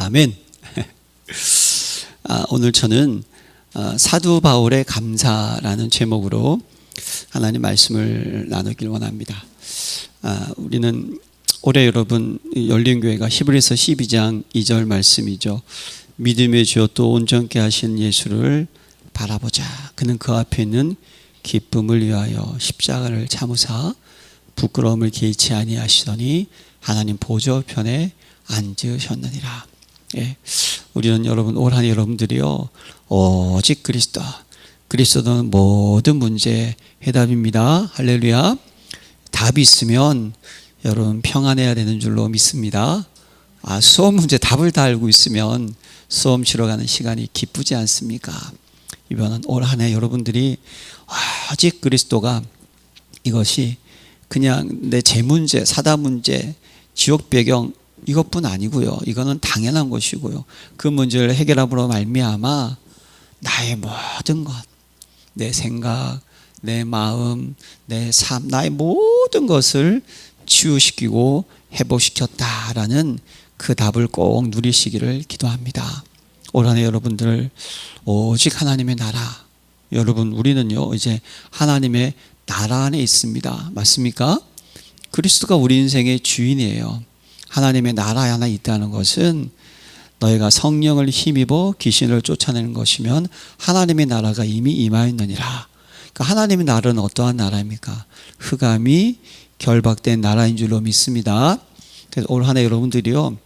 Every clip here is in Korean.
아멘. 오늘 저는 사도 바울의 감사라는 제목으로 하나님 말씀을 나누길 원합니다. 우리는 올해 여러분 열린교회가 히브리서 12장 2절 말씀이죠. 믿음의 주여 또 온전케 하신 예수를 바라보자. 그는 그 앞에 있는 기쁨을 위하여 십자가를 참으사 부끄러움을 개의치 아니하시더니 하나님 보좌편에 앉으셨느니라. 예, 우리는 여러분 올 한 해 여러분들이요 오직 그리스도는 모든 문제의 해답입니다. 할렐루야. 답이 있으면 여러분 평안해야 되는 줄로 믿습니다. 수험 문제 답을 다 알고 있으면 수험 치러 가는 시간이 기쁘지 않습니까? 이번은 올 한 해 여러분들이 오직 그리스도가 이것이 그냥 내 재문제, 사다 문제, 지옥 배경 이것뿐 아니고요. 이거는 당연한 것이고요. 그 문제를 해결함으로 말미암아 나의 모든 것, 내 생각, 내 마음, 내 삶, 나의 모든 것을 치유시키고 회복시켰다라는 그 답을 꼭 누리시기를 기도합니다. 올 한 해 여러분들 오직 하나님의 나라, 여러분 우리는요 이제 하나님의 나라 안에 있습니다. 맞습니까? 그리스도가 우리 인생의 주인이에요. 하나님의 나라에 하나 있다는 것은 너희가 성령을 힘입어 귀신을 쫓아내는 것이면 하나님의 나라가 이미 임하였느니라. 그러니까 하나님의 나라는 어떠한 나라입니까? 흑암이 결박된 나라인 줄로 믿습니다. 그래서 올 한 해 여러분들이요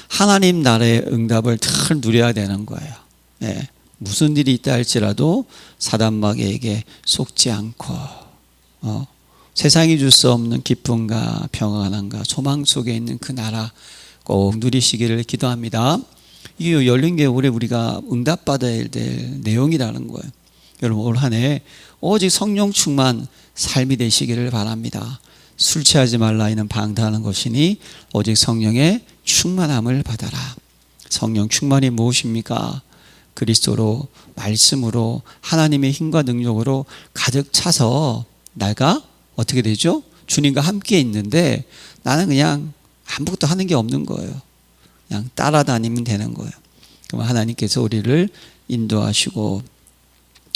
하나님 나라의 응답을 늘 누려야 되는 거예요. 예. 무슨 일이 있다 할지라도 사단마귀에게 속지 않고 세상이 줄 수 없는 기쁨과 평안함과 소망 속에 있는 그 나라 꼭 누리시기를 기도합니다. 이게 열린교회 올해 우리가 응답받아야 될 내용이라는 거예요. 여러분 올 한 해 오직 성령 충만 삶이 되시기를 바랍니다. 술 취하지 말라 이는 방탕하는 것이니 오직 성령의 충만함을 받아라. 성령 충만이 무엇입니까? 그리스도로 말씀으로 하나님의 힘과 능력으로 가득 차서 내가 어떻게 되죠? 주님과 함께 있는데 나는 그냥 아무것도 하는 게 없는 거예요. 그냥 따라다니면 되는 거예요. 그럼 하나님께서 우리를 인도하시고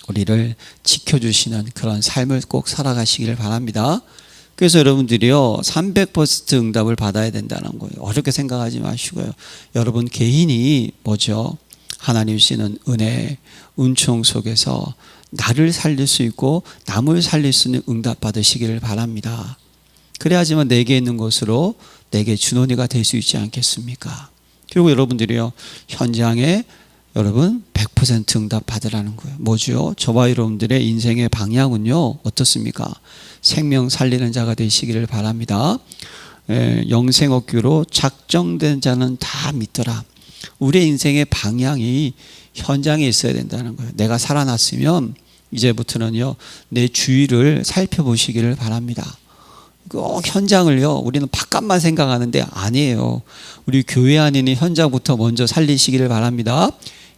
우리를 지켜주시는 그런 삶을 꼭 살아가시기를 바랍니다. 그래서 여러분들이요 300% 응답을 받아야 된다는 거예요. 어렵게 생각하지 마시고요. 여러분 개인이 뭐죠? 하나님 주시는 은혜, 은총 속에서 나를 살릴 수 있고 남을 살릴 수 있는 응답 받으시기를 바랍니다. 그래야지만 내게 있는 것으로 내게 준원이가 될 수 있지 않겠습니까? 그리고 여러분들이요 현장에 여러분 100% 응답 받으라는 거예요. 뭐죠? 저와 여러분들의 인생의 방향은요 어떻습니까? 생명 살리는 자가 되시기를 바랍니다. 영생 얻기로 작정된 자는 다 믿더라. 우리의 인생의 방향이 현장에 있어야 된다는 거예요. 내가 살아났으면 이제부터는요 내 주위를 살펴보시기를 바랍니다. 꼭 현장을요 우리는 바깥만 생각하는데 아니에요. 우리 교회 안에 있는 현장부터 먼저 살리시기를 바랍니다.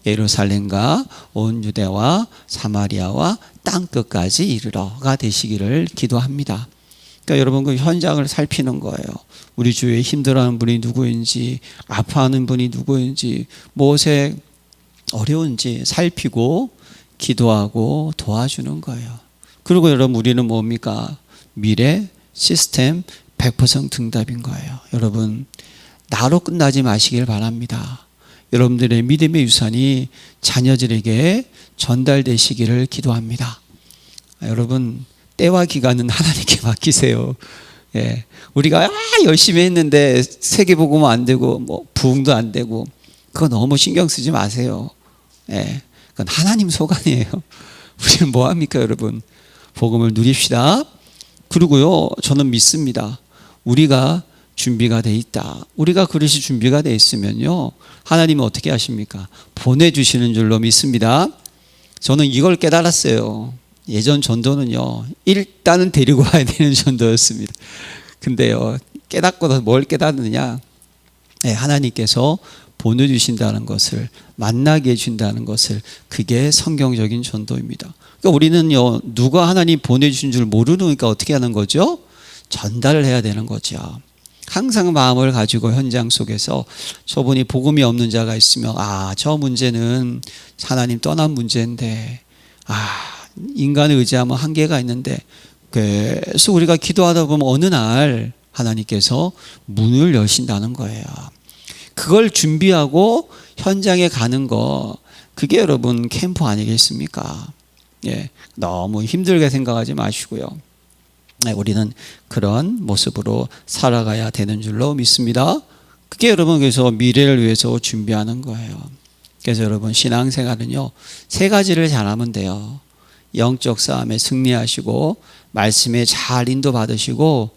예루살렘과 온 유대와 사마리아와 땅끝까지 이르러가 되시기를 기도합니다. 그러니까 여러분 그 현장을 살피는 거예요. 우리 주위에 힘들어하는 분이 누구인지, 아파하는 분이 누구인지, 무엇에 어려운지 살피고 기도하고 도와주는 거예요. 그리고 여러분 우리는 뭡니까? 미래 시스템 100% 응답인 거예요. 여러분 나로 끝나지 마시길 바랍니다. 여러분들의 믿음의 유산이 자녀들에게 전달되시기를 기도합니다. 여러분 때와 기간은 하나님께 맡기세요. 예, 우리가 열심히 했는데 세계복음은 안 되고 뭐 부흥도 안 되고 그거 너무 신경 쓰지 마세요. 예, 그건 하나님 소관이에요. 우리는 뭐 합니까 여러분? 복음을 누립시다. 그리고요 저는 믿습니다. 우리가 준비가 돼 있다. 우리가 그릇이 준비가 돼 있으면요 하나님은 어떻게 하십니까? 보내주시는 줄로 믿습니다. 저는 이걸 깨달았어요. 예전 전도는요 일단은 데리고 와야 되는 전도였습니다. 근데요 깨닫고 뭘 깨닫느냐? 하나님께서 보내주신다는 것을 만나게 해준다는 것을 그게 성경적인 전도입니다. 그러니까 우리는요 누가 하나님 보내주신 줄 모르니까 어떻게 하는 거죠? 전달을 해야 되는 거죠. 항상 마음을 가지고 현장 속에서 저분이 복음이 없는 자가 있으면 저 문제는 하나님 떠난 문제인데 인간을 의지하면 한계가 있는데 계속 우리가 기도하다 보면 어느 날 하나님께서 문을 여신다는 거예요. 그걸 준비하고 현장에 가는 거 그게 여러분 캠프 아니겠습니까? 너무 힘들게 생각하지 마시고요. 우리는 그런 모습으로 살아가야 되는 줄로 믿습니다. 그게 여러분 그래서 미래를 위해서 준비하는 거예요. 그래서 여러분 신앙생활은요 3가지를 잘하면 돼요. 영적 싸움에 승리하시고 말씀에 잘 인도받으시고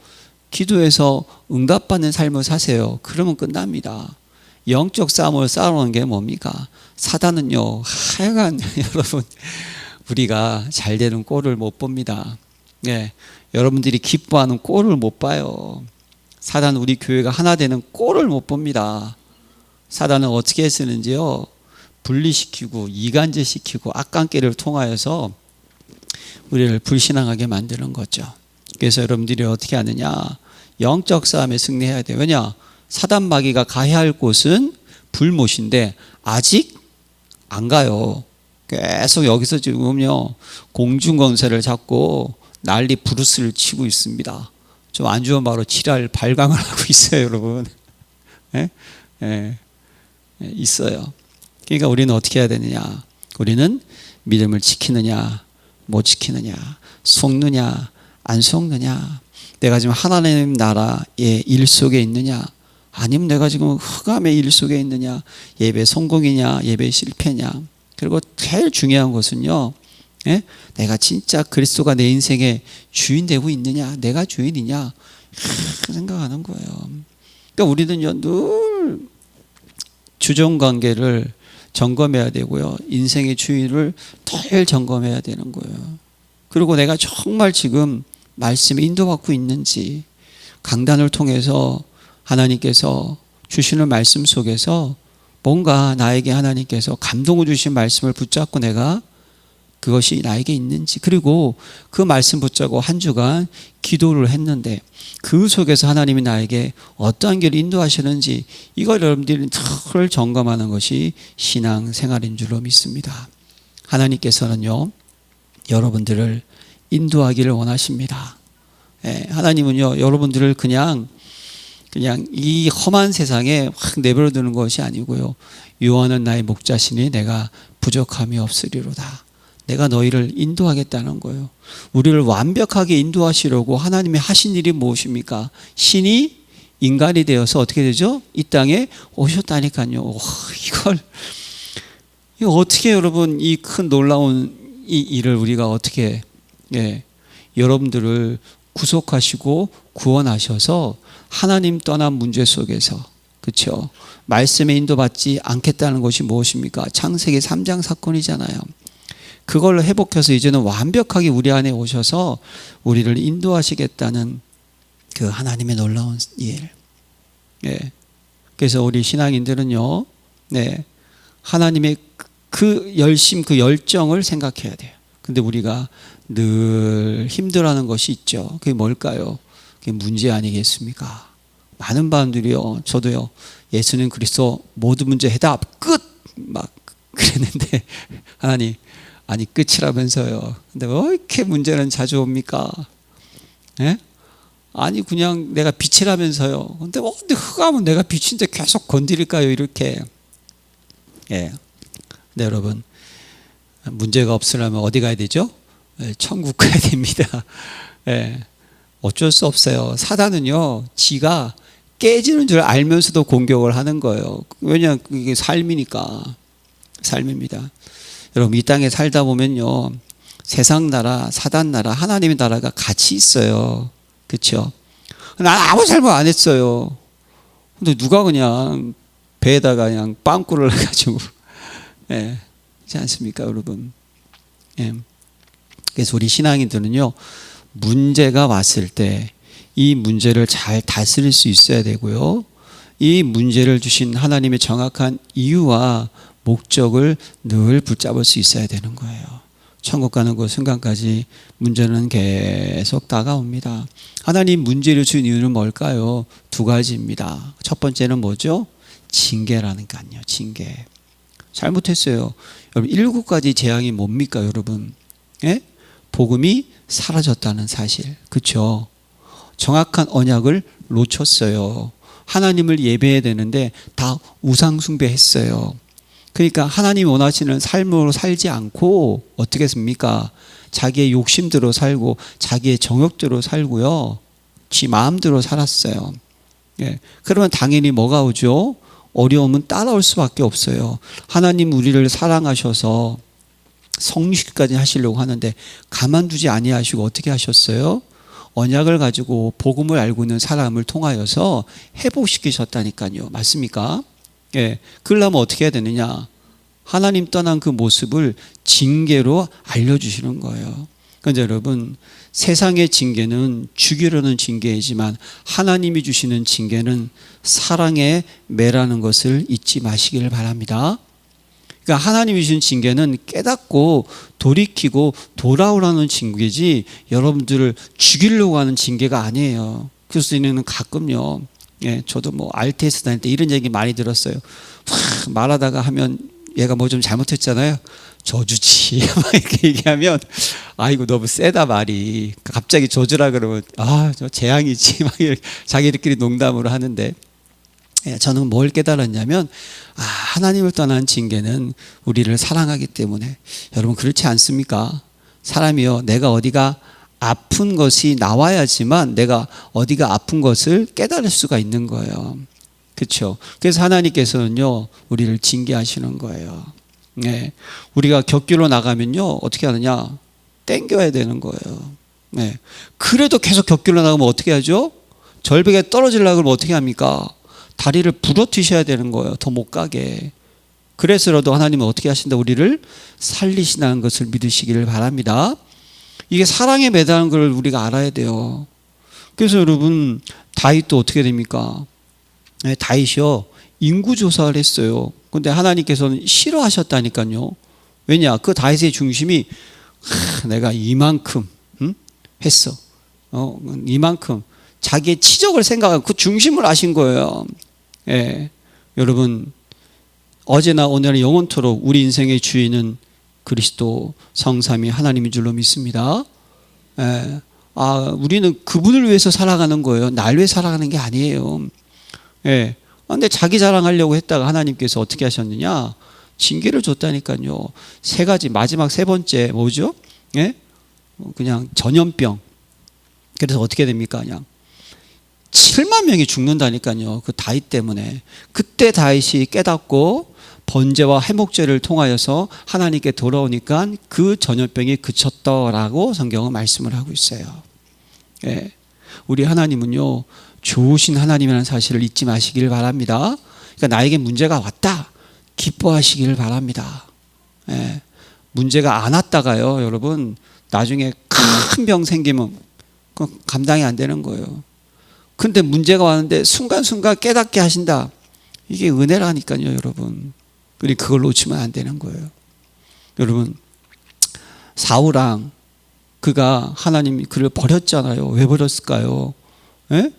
기도해서 응답받는 삶을 사세요. 그러면 끝납니다. 영적 싸움을 싸우는 게 뭡니까? 사단은요 하여간 여러분 우리가 잘 되는 꼴을 못 봅니다. 여러분들이 기뻐하는 꼴을 못 봐요. 사단은 우리 교회가 하나 되는 꼴을 못 봅니다. 사단은 어떻게 쓰는지요? 분리시키고 이간질시키고 악관계를 통하여서 우리를 불신앙하게 만드는 거죠. 그래서 여러분들이 어떻게 하느냐? 영적 싸움에 승리해야 돼요. 왜냐? 사단 마귀가 가야 할 곳은 불못인데 아직 안 가요. 계속 여기서 지금요 공중건설을 잡고 난리 부르스를 치고 있습니다. 좀 안 좋은 바로 지랄 발광을 하고 있어요, 여러분. 있어요. 그러니까 우리는 어떻게 해야 되느냐? 우리는 믿음을 지키느냐, 못 지키느냐, 속느냐, 안 속느냐. 내가 지금 하나님 나라의 일 속에 있느냐, 아니면 내가 지금 흑암의 일 속에 있느냐, 예배 성공이냐, 예배 실패냐. 그리고 제일 중요한 것은요, 내가 진짜 그리스도가 내 인생의 주인 되고 있느냐, 내가 주인이냐 생각하는 거예요. 그러니까 우리는요 늘 주종 관계를 점검해야 되고요, 인생의 주인을 늘 점검해야 되는 거예요. 그리고 내가 정말 지금 말씀에 인도받고 있는지, 강단을 통해서 하나님께서 주시는 말씀 속에서 뭔가 나에게 하나님께서 감동을 주신 말씀을 붙잡고 내가 그것이 나에게 있는지, 그리고 그 말씀 붙잡고 한 주간 기도를 했는데 그 속에서 하나님이 나에게 어떠한 길을 인도하시는지, 이걸 여러분들이 늘 점검하는 것이 신앙생활인 줄로 믿습니다. 하나님께서는요 여러분들을 인도하기를 원하십니다. 하나님은요 여러분들을 그냥 이 험한 세상에 확 내버려 두는 것이 아니고요, 요한은 나의 목자시니 내가 부족함이 없으리로다. 내가 너희를 인도하겠다는 거예요. 우리를 완벽하게 인도하시려고 하나님이 하신 일이 무엇입니까? 신이 인간이 되어서 어떻게 되죠? 이 땅에 오셨다니까요. 이거 어떻게 여러분 이 큰 놀라운 이 일을 우리가 어떻게 여러분들을 구속하시고 구원하셔서 하나님 떠난 문제 속에서, 그렇죠? 말씀에 인도받지 않겠다는 것이 무엇입니까? 창세기 3장 사건이잖아요. 그걸 회복해서 이제는 완벽하게 우리 안에 오셔서 우리를 인도하시겠다는 그 하나님의 놀라운 일. 그래서 우리 신앙인들은요, 하나님의 그 열심, 그 열정을 생각해야 돼요. 근데 우리가 늘 힘들어하는 것이 있죠. 그게 뭘까요? 그게 문제 아니겠습니까? 많은 분들이요, 저도요, 예수는 그리스도 모든 문제 해답 끝 막 그랬는데 하나님, 아니 끝이라면서요. 근데 왜 이렇게 문제는 자주 옵니까? 아니 그냥 내가 빛이라면서요. 근데 흑암은 내가 빛인데 계속 건드릴까요? 이렇게. 근데 여러분, 문제가 없으려면 어디 가야 되죠? 천국 가야 됩니다. 어쩔 수 없어요. 사단은요, 지가 깨지는 줄 알면서도 공격을 하는 거예요. 왜냐하면 그게 삶이니까. 삶입니다. 여러분, 이 땅에 살다 보면요, 세상 나라, 사단 나라, 하나님의 나라가 같이 있어요. 그렇죠? 난 아무 잘못 안 했어요. 근데 누가 그냥 배에다가 그냥 빵꾸를 해가지고, 그렇지 않습니까, 여러분? 그래서 우리 신앙인들은요, 문제가 왔을 때 이 문제를 잘 다스릴 수 있어야 되고요, 이 문제를 주신 하나님의 정확한 이유와 목적을 늘 붙잡을 수 있어야 되는 거예요. 천국 가는 그 순간까지 문제는 계속 다가옵니다. 하나님 문제를 준 이유는 뭘까요? 두 가지입니다. 첫 번째는 뭐죠? 징계라니까요. 징계. 잘못했어요. 여러분 7가지 재앙이 뭡니까 여러분? 예? 복음이 사라졌다는 사실. 그렇죠? 정확한 언약을 놓쳤어요. 하나님을 예배해야 되는데 다 우상 숭배했어요. 그러니까 하나님 원하시는 삶으로 살지 않고 어떻게 했습니까? 자기의 욕심대로 살고 자기의 정욕대로 살고요. 지 마음대로 살았어요. 예. 그러면 당연히 뭐가 오죠? 어려움은 따라올 수밖에 없어요. 하나님 우리를 사랑하셔서 성육까지 하시려고 하는데 가만두지 아니하시고 어떻게 하셨어요? 언약을 가지고 복음을 알고 있는 사람을 통하여서 회복시키셨다니까요. 맞습니까? 예. 그러려면 어떻게 해야 되느냐? 하나님 떠난 그 모습을 징계로 알려주시는 거예요. 그런데 여러분, 세상의 징계는 죽이려는 징계이지만 하나님이 주시는 징계는 사랑의 매라는 것을 잊지 마시기를 바랍니다. 그러니까 하나님이 주신 징계는 깨닫고 돌이키고 돌아오라는 징계지 여러분들을 죽이려고 하는 징계가 아니에요. 그리스도인은 가끔요. 예, 저도 뭐 RTS 다닐 때 이런 얘기 많이 들었어요. 말하다가 하면 얘가 뭐 좀 잘못했잖아요. 저주지 막 이렇게 얘기하면 아이고 너무 세다 말이. 갑자기 저주라 그러면 저 재앙이지 막 이렇게 자기들끼리 농담으로 하는데 저는 뭘 깨달았냐면 하나님을 떠난 징계는 우리를 사랑하기 때문에. 여러분 그렇지 않습니까? 사람이요, 내가 어디가 아픈 것이 나와야지만 내가 어디가 아픈 것을 깨달을 수가 있는 거예요. 그렇죠? 그래서 하나님께서는요 우리를 징계하시는 거예요. 네. 우리가 격기로 나가면요 어떻게 하느냐? 땡겨야 되는 거예요. 네. 그래도 계속 격기로 나가면 어떻게 하죠? 절벽에 떨어지려고 하면 어떻게 합니까? 다리를 부러뜨셔야 되는 거예요. 더 못 가게. 그래서라도 하나님은 어떻게 하신다? 우리를 살리신다는 것을 믿으시기를 바랍니다. 이게 사랑에 매다는 걸 우리가 알아야 돼요. 그래서 여러분 다윗도 어떻게 됩니까? 네, 다윗이요 인구조사를 했어요. 근데 하나님께서는 싫어하셨다니까요. 왜냐? 그 다윗의 중심이 내가 이만큼 했어. 이만큼 자기의 치적을 생각하고 그 중심을 아신 거예요. 예. 여러분 어제나 오늘은 영원토록 우리 인생의 주인은 그리스도 성삼위 하나님인 줄로 믿습니다. 예. 우리는 그분을 위해서 살아가는 거예요. 날 위해 살아가는 게 아니에요. 예. 근데 자기 자랑하려고 했다가 하나님께서 어떻게 하셨느냐? 징계를 줬다니까요. 3가지, 마지막 3번째 뭐죠? 예? 그냥 전염병. 그래서 어떻게 됩니까? 그냥 7만 명이 죽는다니까요. 그 다윗 때문에. 그때 다윗이 깨닫고 번제와 회목제를 통하여서 하나님께 돌아오니까 그 전염병이 그쳤더라고 성경은 말씀을 하고 있어요. 예. 우리 하나님은요 좋으신 하나님이라는 사실을 잊지 마시기를 바랍니다. 그러니까 나에게 문제가 왔다 기뻐하시기를 바랍니다. 예. 문제가 안 왔다가요 여러분 나중에 큰 병 생기면 감당이 안 되는 거예요. 근데 문제가 왔는데 순간순간 깨닫게 하신다. 이게 은혜라니까요 여러분. 우리 그걸 놓치면 안 되는 거예요. 여러분 사울왕 그가 하나님이 그를 버렸잖아요. 왜 버렸을까요? 예?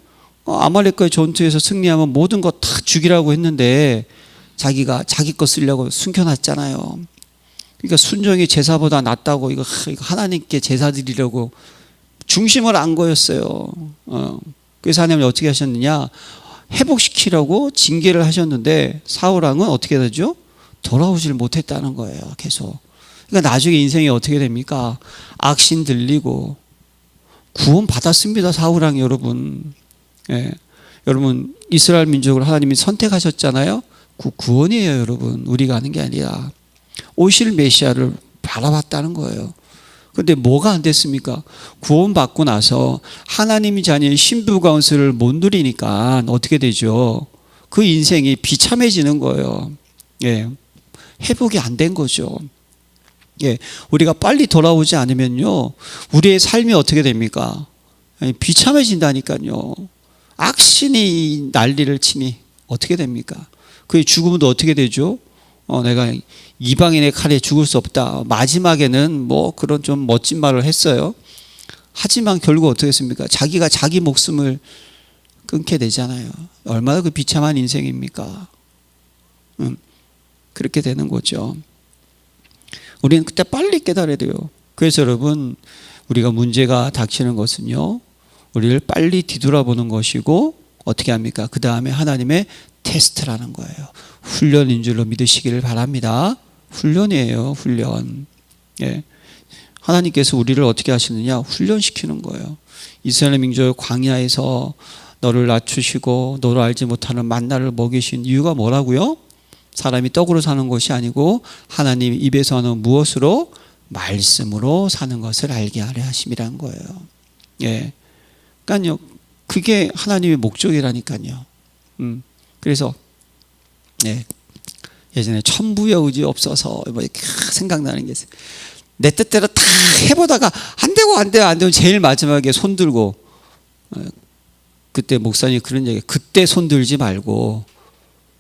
아말렉과의 전투에서 승리하면 모든 거 다 죽이라고 했는데 자기가 자기 거 쓰려고 숨겨놨잖아요. 그러니까 순종이 제사보다 낫다고 이거 하나님께 제사 드리려고 중심을 안 거였어요. 그래서 하나님이 어떻게 하셨느냐? 회복시키려고 징계를 하셨는데 사울왕은 어떻게 되죠? 돌아오질 못했다는 거예요. 계속. 그러니까 나중에 인생이 어떻게 됩니까? 악신 들리고 구원 받았습니다. 사울왕 여러분. 예. 여러분 이스라엘 민족을 하나님이 선택하셨잖아요. 구원이에요 여러분. 우리가 하는 게 아니라 오실 메시아를 바라봤다는 거예요. 그런데 뭐가 안 됐습니까? 구원받고 나서 하나님이 자녀의 신부가 은수를 못 누리니까 어떻게 되죠? 그 인생이 비참해지는 거예요. 예. 회복이 안 된 거죠. 예. 우리가 빨리 돌아오지 않으면요 우리의 삶이 어떻게 됩니까? 비참해진다니까요. 악신이 난리를 치니 어떻게 됩니까? 그의 죽음도 어떻게 되죠? 내가 이방인의 칼에 죽을 수 없다. 마지막에는 뭐 그런 좀 멋진 말을 했어요. 하지만 결국 어떻게 했습니까? 자기가 자기 목숨을 끊게 되잖아요. 얼마나 그 비참한 인생입니까? 그렇게 되는 거죠. 우리는 그때 빨리 깨달아야 돼요. 그래서 여러분, 우리가 문제가 닥치는 것은요, 우리를 빨리 뒤돌아보는 것이고, 어떻게 합니까? 그 다음에 하나님의 테스트라는 거예요. 훈련인 줄로 믿으시기를 바랍니다. 훈련이에요, 훈련. 예. 하나님께서 우리를 어떻게 하시느냐? 훈련시키는 거예요. 이스라엘 민족 광야에서 너를 낮추시고 너를 알지 못하는 만나를 먹이신 이유가 뭐라고요? 사람이 떡으로 사는 것이 아니고 하나님 입에서 하는 무엇으로? 말씀으로 사는 것을 알게 하려 하심이란 거예요. 예. 그러니까요, 그게 하나님의 목적이라니까요. 그래서 예. 예전에 천부의 의지 없어서 뭐 이렇게 생각나는 게 있어요. 내 뜻대로 다 해보다가 안 되면 제일 마지막에 손 들고, 그때 목사님이 그런 얘기, 그때 손 들지 말고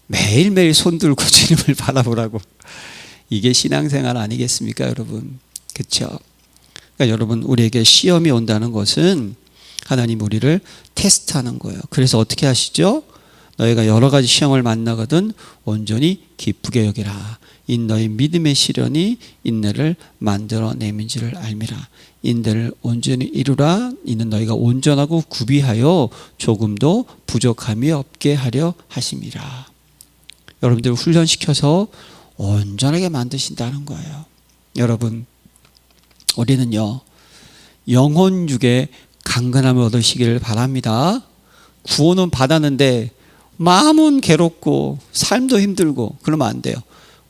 매일매일 손 들고 주님을 바라보라고. 이게 신앙생활 아니겠습니까, 여러분? 그렇죠? 그러니까 여러분, 우리에게 시험이 온다는 것은 하나님 우리를 테스트하는 거예요. 그래서 어떻게 하시죠? 너희가 여러 가지 시험을 만나거든 온전히 기쁘게 여기라. 이 너희 믿음의 시련이 인내를 만들어내는 줄을 알미라. 인내를 온전히 이루라. 이는 너희가 온전하고 구비하여 조금도 부족함이 없게 하려 하심이라. 여러분들을 훈련시켜서 온전하게 만드신다는 거예요. 여러분, 우리는요, 영혼육의 강건함을 얻으시기를 바랍니다. 구원은 받았는데 마음은 괴롭고 삶도 힘들고 그러면 안 돼요.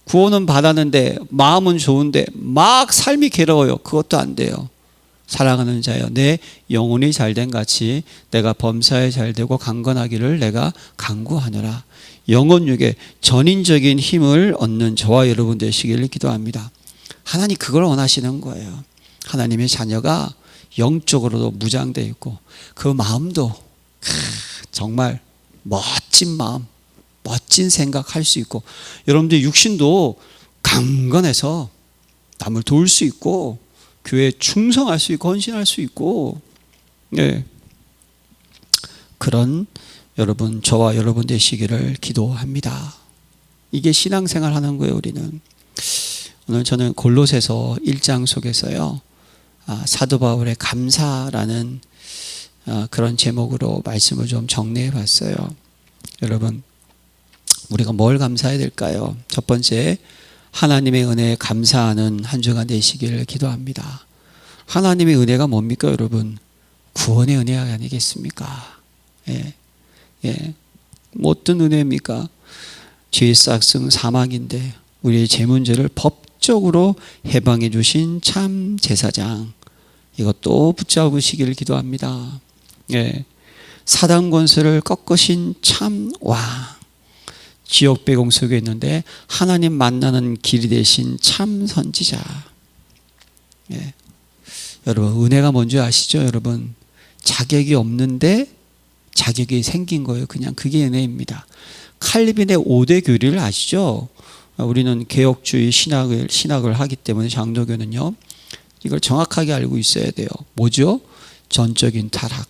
구원은 받았는데 마음은 좋은데 막 삶이 괴로워요. 그것도 안 돼요. 사랑하는 자여, 내 영혼이 잘된 같이 내가 범사에 잘되고 강건하기를 내가 간구하노라. 영혼육의 전인적인 힘을 얻는 저와 여러분 되시기를 기도합니다. 하나님 그걸 원하시는 거예요. 하나님의 자녀가 영적으로도 무장되어 있고 그 마음도 정말 멋진 마음, 멋진 생각할 수 있고, 여러분들 육신도 강건해서 남을 도울 수 있고 교회에 충성할 수 있고 헌신할 수 있고, 예. 그런 여러분, 저와 여러분 되시기를 기도합니다. 이게 신앙생활 하는 거예요. 우리는 오늘 저는 골로새서 1장 속에서요, 사도 바울의 감사라는 그런 제목으로 말씀을 좀 정리해 봤어요. 여러분, 우리가 뭘 감사해야 될까요? 첫 번째, 하나님의 은혜에 감사하는 한 주가 되시기를 기도합니다. 하나님의 은혜가 뭡니까, 여러분? 구원의 은혜 아니겠습니까? 예. 예. 뭐 어떤 은혜입니까? 죄의 싹승 사망인데 우리의 죄 문제를 법적으로 해방해 주신 참 제사장, 이것도 붙잡으시기를 기도합니다. 예. 사단 권세를 꺾으신 참 왕, 지옥 배공 속에 있는데 하나님 만나는 길이 되신 참 선지자. 예. 여러분, 은혜가 뭔지 아시죠? 여러분, 자격이 없는데 자격이 생긴 거예요. 그냥 그게 은혜입니다. 칼빈의 5대 교리를 아시죠? 우리는 개혁주의 신학을 하기 때문에 장로교는요, 이걸 정확하게 알고 있어야 돼요. 뭐죠? 전적인 타락,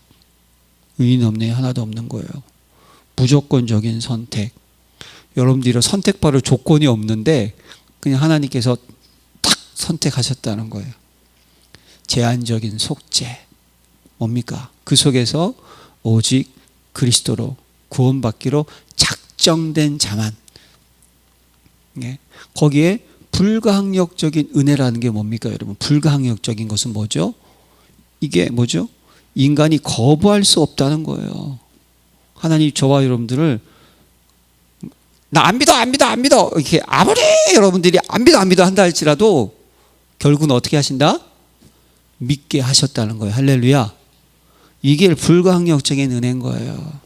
의인 없네, 하나도 없는 거예요. 무조건적인 선택. 여러분들이 선택받을 조건이 없는데 그냥 하나님께서 딱 선택하셨다는 거예요. 제한적인 속죄. 뭡니까? 그 속에서 오직 그리스도로 구원받기로 작정된 자만. 예. 거기에 불가항력적인 은혜라는 게 뭡니까, 여러분? 불가항력적인 것은 뭐죠? 이게 뭐죠? 인간이 거부할 수 없다는 거예요. 하나님 저와 여러분들을 나 안 믿어 이렇게 아무리 여러분들이 안 믿어 한다 할지라도 결국은 어떻게 하신다? 믿게 하셨다는 거예요. 할렐루야. 이게 불가항력적인 은혜인 거예요.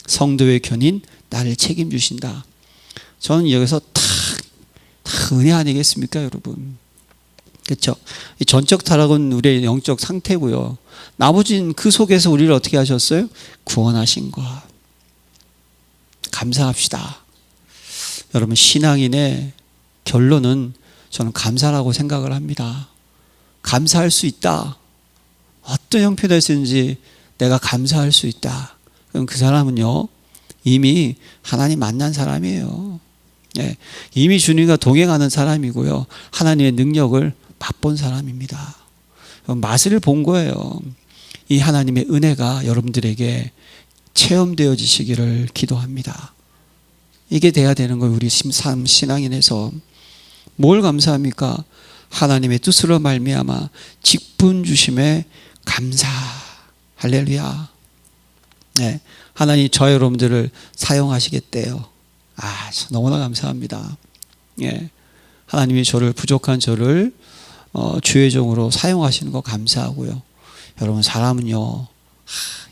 성도의 견인 나를 책임주신다. 저는 여기서 다 은혜 아니겠습니까, 여러분? 그렇죠? 이 전적 타락은 우리의 영적 상태고요. 나머지는 그 속에서 우리를 어떻게 하셨어요? 구원하신 것. 감사합시다. 여러분, 신앙인의 결론은 저는 감사라고 생각을 합니다. 감사할 수 있다. 어떤 형편에서든지 내가 감사할 수 있다. 그럼 그 사람은요, 이미 하나님 만난 사람이에요. 예, 이미 주님과 동행하는 사람이고요, 하나님의 능력을 맛본 사람입니다. 맛을 본 거예요. 이 하나님의 은혜가 여러분들에게 체험되어지시기를 기도합니다. 이게 돼야 되는 거예요. 우리 신앙인에서 뭘 감사합니까? 하나님의 뜻으로 말미암아 직분 주심에 감사. 할렐루야. 네, 하나님 저 여러분들을 사용하시겠대요. 너무나 감사합니다. 예, 하나님이 부족한 저를 주의 종으로 사용하시는 거 감사하고요. 여러분, 사람은요,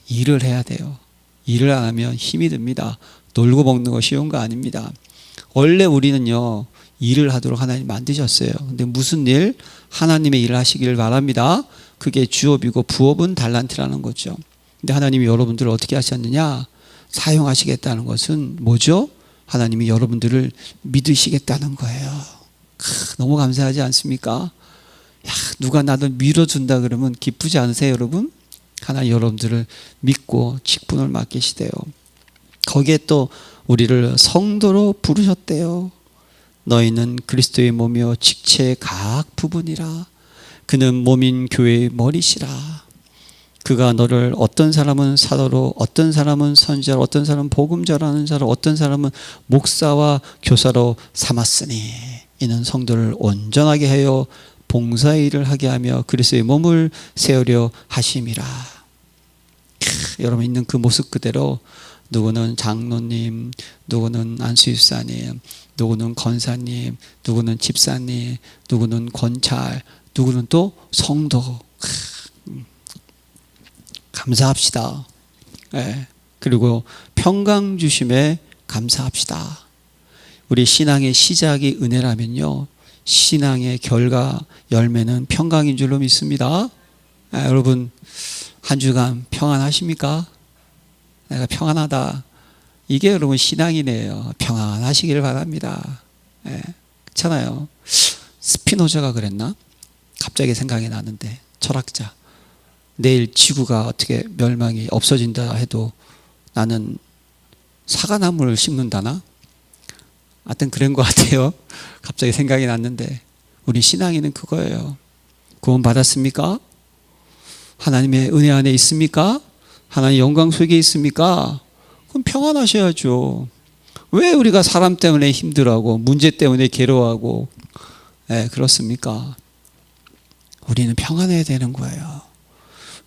일을 해야 돼요. 일을 안 하면 힘이 듭니다. 놀고 먹는 거 쉬운 거 아닙니다. 원래 우리는요, 일을 하도록 하나님 만드셨어요. 근데 무슨 일? 하나님의 일을 하시기를 바랍니다. 그게 주업이고 부업은 달란트라는 거죠. 근데 하나님이 여러분들을 어떻게 하셨느냐? 사용하시겠다는 것은 뭐죠? 하나님이 여러분들을 믿으시겠다는 거예요. 너무 감사하지 않습니까? 누가 나를 밀어준다 그러면 기쁘지 않으세요, 여러분? 하나님 여러분들을 믿고 직분을 맡기시대요. 거기에 또 우리를 성도로 부르셨대요. 너희는 그리스도의 몸이요 직체의 각 부분이라. 그는 몸인 교회의 머리시라. 그가 너를 어떤 사람은 사도로, 어떤 사람은 선지자로, 어떤 사람은 복음 전하는 자로, 어떤 사람은 목사와 교사로 삼았으니 이는 성도를 온전하게 하여 봉사의 일을 하게 하며 그리스도의 몸을 세우려 하심이라. 여러분 있는 그 모습 그대로 누구는 장로님, 누구는 안수집사님, 누구는 권사님, 누구는 집사님, 누구는 권찰, 누구는 또 성도. 감사합시다. 네. 그리고 평강 주심에 감사합시다. 우리 신앙의 시작이 은혜라면요, 신앙의 결과 열매는 평강인 줄로 믿습니다. 여러분 한 주간 평안하십니까? 내가 평안하다. 이게 여러분 신앙이네요. 평안하시기를 바랍니다. 그렇잖아요. 스피노자가 그랬나? 갑자기 생각이 나는데, 철학자. 내일 지구가 어떻게 멸망이 없어진다 해도 나는 사과나무를 심는다나? 하여튼 그런 것 같아요. 갑자기 생각이 났는데, 우리 신앙인은 그거예요. 구원 받았습니까? 하나님의 은혜 안에 있습니까? 하나님 영광 속에 있습니까? 그럼 평안하셔야죠. 왜 우리가 사람 때문에 힘들어하고 문제 때문에 괴로워하고 그렇습니까? 우리는 평안해야 되는 거예요.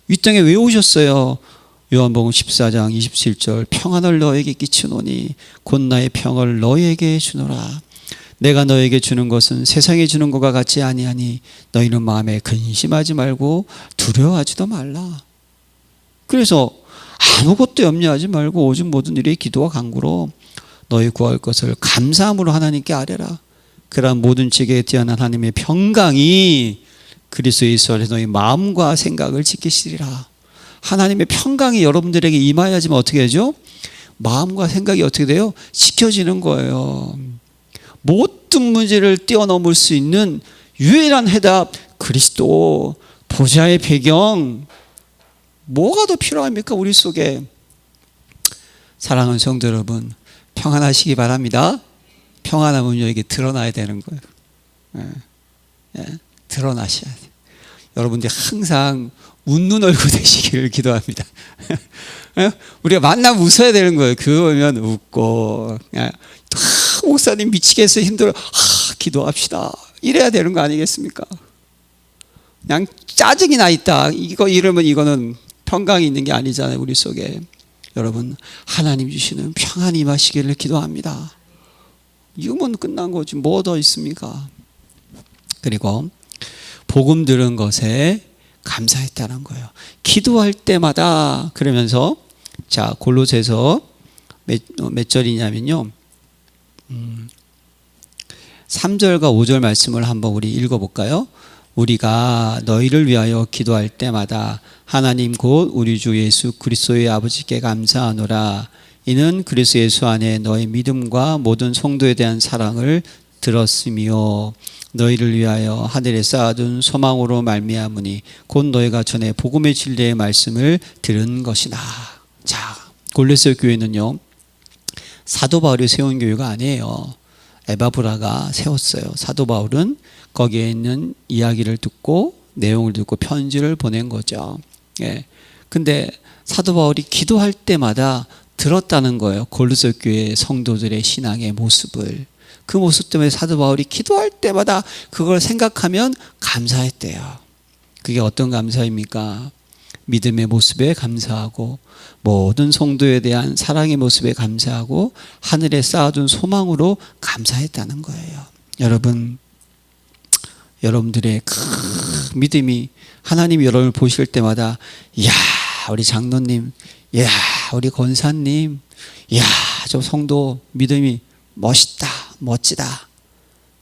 이 땅에 왜 오셨어요? 요한복음 14장 27절 평안을 너에게 끼치노니 곧 나의 평을 너에게 주노라. 내가 너에게 주는 것은 세상에 주는 것과 같지 아니하니 너희는 마음에 근심하지 말고 두려워하지도 말라. 그래서 아무것도 염려하지 말고 오직 모든 일에 기도와 간구로 너희 구할 것을 감사함으로 하나님께 아뢰라. 그러한 모든 지혜에 뛰어난 하나님의 평강이 그리스도 예수 안에서 너희 마음과 생각을 지키시리라. 하나님의 평강이 여러분들에게 임하여야지만 어떻게 되죠? 마음과 생각이 어떻게 돼요? 지켜지는 거예요. 모든 문제를 뛰어넘을 수 있는 유일한 해답, 그리스도. 보좌의 배경, 뭐가 더 필요합니까? 우리 속에. 사랑하는 성도 여러분, 평안하시기 바랍니다. 평안함은요, 이게 드러나야 되는 거예요. 드러나셔야 돼요. 여러분들이 항상 웃는 얼굴 되시기를 기도합니다. 우리가 만나면 웃어야 되는 거예요. 그러면 웃고, 목사님 미치겠어요, 힘들어, 기도합시다, 이래야 되는 거 아니겠습니까? 그냥 짜증이 나 있다, 이러면 이거는 평강이 있는 게 아니잖아요. 우리 속에. 여러분, 하나님 주시는 평안이 임하시기를 기도합니다. 이거면 끝난 거지 뭐 더 있습니까? 그리고 복음 들은 것에 감사했다는 거예요. 기도할 때마다. 그러면서 자, 골로새서 몇 절이냐면요, 3절과 5절 말씀을 한번 우리 읽어볼까요? 우리가 너희를 위하여 기도할 때마다 하나님 곧 우리 주 예수 그리스도의 아버지께 감사하노라. 이는 그리스도 예수 안에 너희 믿음과 모든 성도에 대한 사랑을 들었으며 너희를 위하여 하늘에 쌓아둔 소망으로 말미암으니 곧 너희가 전에 복음의 진리의 말씀을 들은 것이다. 자, 골로새 교회는요, 사도 바울이 세운 교회가 아니에요. 에바브라가 세웠어요. 사도 바울은 거기에 있는 이야기를 듣고 내용을 듣고 편지를 보낸 거죠. 예. 근데 사도 바울이 기도할 때마다 들었다는 거예요. 골로새 교회 성도들의 신앙의 모습을. 그 모습 때문에 사도 바울이 기도할 때마다 그걸 생각하면 감사했대요. 그게 어떤 감사입니까? 믿음의 모습에 감사하고 모든 성도에 대한 사랑의 모습에 감사하고 하늘에 쌓아둔 소망으로 감사했다는 거예요. 여러분들의 큰 믿음이 하나님이 여러분을 보실 때마다 이야 우리 장로님, 이야 우리 권사님, 이야 저 성도 믿음이 멋있다, 멋지다,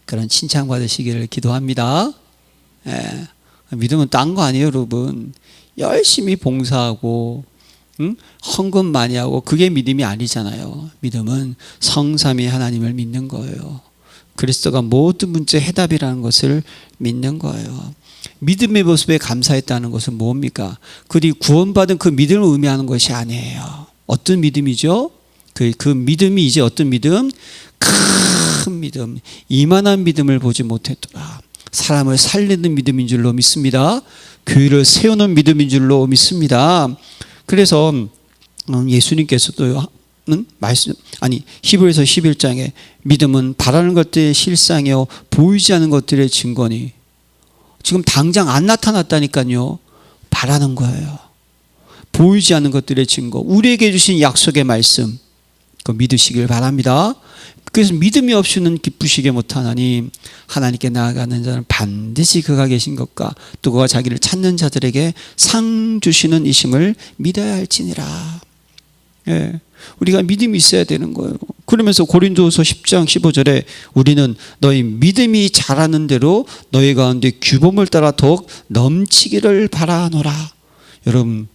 그런 칭찬받으시기를 기도합니다. 예. 믿음은 딴 거 아니에요, 여러분. 열심히 봉사하고 헌금 많이 하고 그게 믿음이 아니잖아요. 믿음은 성삼위 하나님을 믿는 거예요. 그리스도가 모든 문제의 해답이라는 것을 믿는 거예요. 믿음의 모습에 감사했다는 것은 뭡니까? 그들이 구원받은 그 믿음을 의미하는 것이 아니에요. 어떤 믿음이죠? 그 믿음이 이제 어떤 믿음? 큰 믿음, 이만한 믿음을 보지 못했더라. 사람을 살리는 믿음인 줄로 믿습니다. 교회를 세우는 믿음인 줄로 믿습니다. 그래서 예수님께서도 히브리서 11장에 믿음은 바라는 것들의 실상이요 보이지 않는 것들의 증거니. 지금 당장 안 나타났다니까요. 바라는 거예요. 보이지 않는 것들의 증거, 우리에게 주신 약속의 말씀, 그거 믿으시길 바랍니다. 그래서 믿음이 없이는 기쁘시게 못하나니 하나님께 나아가는 자는 반드시 그가 계신 것과 또 그가 자기를 찾는 자들에게 상 주시는 이심을 믿어야 할지니라. 예, 우리가 믿음이 있어야 되는 거예요. 그러면서 고린도후서 10장 15절에 우리는 너희 믿음이 자라는 대로 너희 가운데 규범을 따라 더욱 넘치기를 바라노라. 여러분,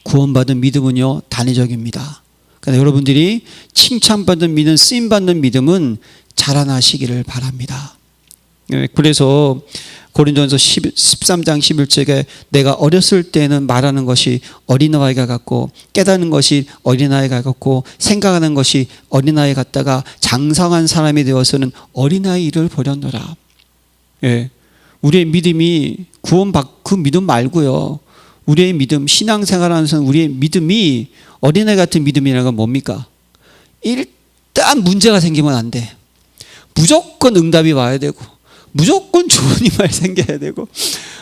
구원받은 믿음은요 단위적입니다. 그러니까 여러분들이 칭찬받는 믿음, 쓰임받는 믿음은 자라나시기를 바랍니다. 그래서 고린도전서 13장 11절에 내가 어렸을 때는 말하는 것이 어린아이가 같고 깨닫는 것이 어린아이가 같고 생각하는 것이 어린아이 같다가 장성한 사람이 되어서는 어린아이 일을 버렸노라. 예, 우리의 믿음이 그 믿음 말고요. 우리의 믿음, 신앙생활하면서 우리의 믿음이 어린애 같은 믿음이라는 건 뭡니까? 일단 문제가 생기면 안 돼. 무조건 응답이 와야 되고, 무조건 좋은 말 생겨야 되고,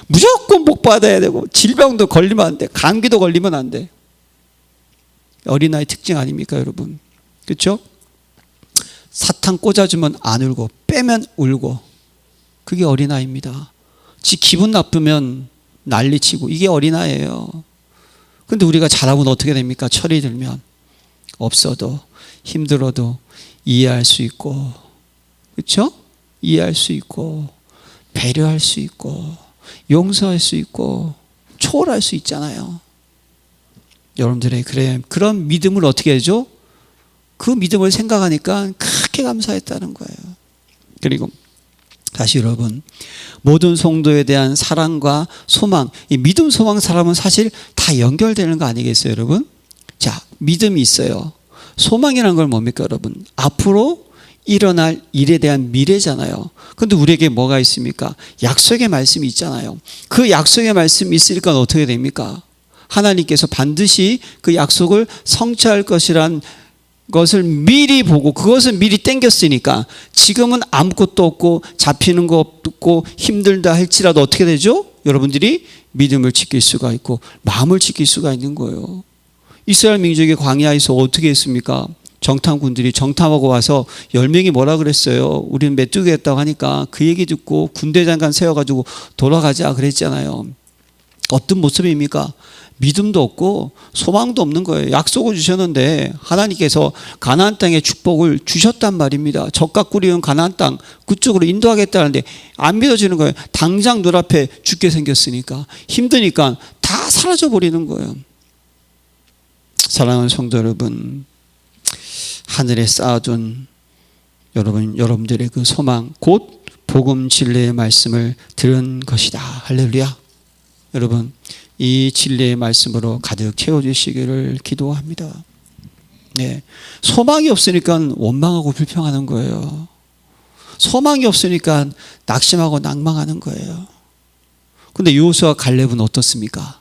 무조건 복 받아야 되고, 질병도 걸리면 안 돼. 감기도 걸리면 안 돼. 어린아이 특징 아닙니까, 여러분? 그렇죠? 사탕 꽂아주면 안 울고, 빼면 울고, 그게 어린아이입니다. 지 기분 나쁘면 난리치고, 이게 어린아이예요. 근데 우리가 잘하면 어떻게 됩니까? 철이 들면 없어도 힘들어도 이해할 수 있고, 그렇죠? 이해할 수 있고 배려할 수 있고 용서할 수 있고 초월할 수 있잖아요. 여러분들의 그런 믿음을 어떻게 해줘? 그 믿음을 생각하니까 크게 감사했다는 거예요. 그리고 다시 여러분, 모든 성도에 대한 사랑과 소망, 이 믿음, 소망, 사랑은 사실 다 연결되는 거 아니겠어요, 여러분? 자, 믿음이 있어요. 소망이라는 건 뭡니까, 여러분? 앞으로 일어날 일에 대한 미래잖아요. 그런데 우리에게 뭐가 있습니까? 약속의 말씀이 있잖아요. 그 약속의 말씀이 있으니까 어떻게 됩니까? 하나님께서 반드시 그 약속을 성취할 것이란 것을 미리 보고 그것을 미리 땡겼으니까 지금은 아무것도 없고 잡히는 거 없고 힘들다 할지라도 어떻게 되죠? 여러분들이 믿음을 지킬 수가 있고 마음을 지킬 수가 있는 거예요. 이스라엘 민족이 광야에서 어떻게 했습니까? 정탐꾼들이 정탐하고 와서 10명이 뭐라 그랬어요? 우리는 메뚜기 했다고 하니까 그 얘기 듣고 군대 장관 세워가지고 돌아가자 그랬잖아요. 어떤 모습입니까? 믿음도 없고 소망도 없는 거예요. 약속을 주셨는데 하나님께서 가나안 땅의 축복을 주셨단 말입니다. 젖과 꿀이 온 가나안 땅 그쪽으로 인도하겠다는데 안 믿어지는 거예요. 당장 눈앞에 죽게 생겼으니까 힘드니까 다 사라져 버리는 거예요. 사랑하는 성도 여러분, 하늘에 쌓아둔 여러분들의 그 소망 곧 복음 진리의 말씀을 들은 것이다. 할렐루야. 여러분, 이 진리의 말씀으로 가득 채워주시기를 기도합니다. 네, 소망이 없으니까 원망하고 불평하는 거예요. 소망이 없으니까 낙심하고 낭망하는 거예요. 근데 여호수아와 갈렙은 어떻습니까?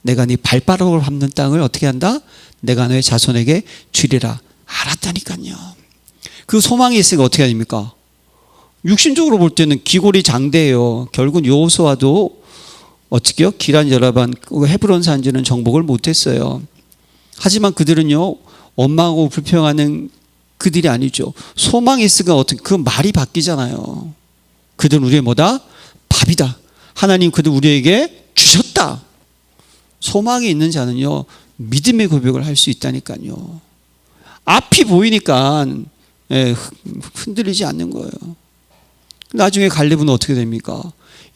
내가 네 발바닥을 밟는 땅을 어떻게 한다? 내가 너의 자손에게 주리라. 알았다니까요. 그 소망이 있으니까 어떻게 됩니까? 육신적으로 볼 때는 기골이 장대예요. 결국 여호수아도 어떻게요? 기란 여라반 헤브론 산지는 정복을 못했어요. 하지만 그들은요, 원망하고 불평하는 그들이 아니죠. 소망이 있으니까 어떻게 그 말이 바뀌잖아요. 그들은 우리의 뭐다? 밥이다. 하나님 그들 우리에게 주셨다. 소망이 있는 자는요, 믿음의 고백을 할 수 있다니까요. 앞이 보이니까 흔들리지 않는 거예요. 나중에 갈렙은 어떻게 됩니까?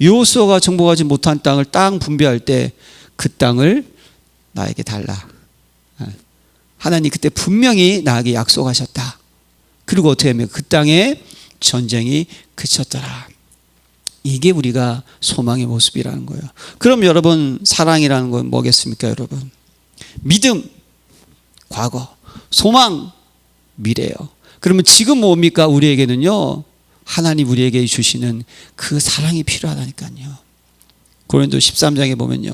여호수아가 정복하지 못한 땅을 땅 분배할 때 그 땅을 나에게 달라. 하나님 그때 분명히 나에게 약속하셨다. 그리고 어떻게 하면 그 땅에 전쟁이 그쳤더라. 이게 우리가 소망의 모습이라는 거예요. 그럼 여러분, 사랑이라는 건 뭐겠습니까, 여러분? 믿음, 과거, 소망, 미래예요. 그러면 지금 뭡니까? 우리에게는요, 하나님 우리에게 주시는 그 사랑이 필요하다니까요. 고린도 13장에 보면요,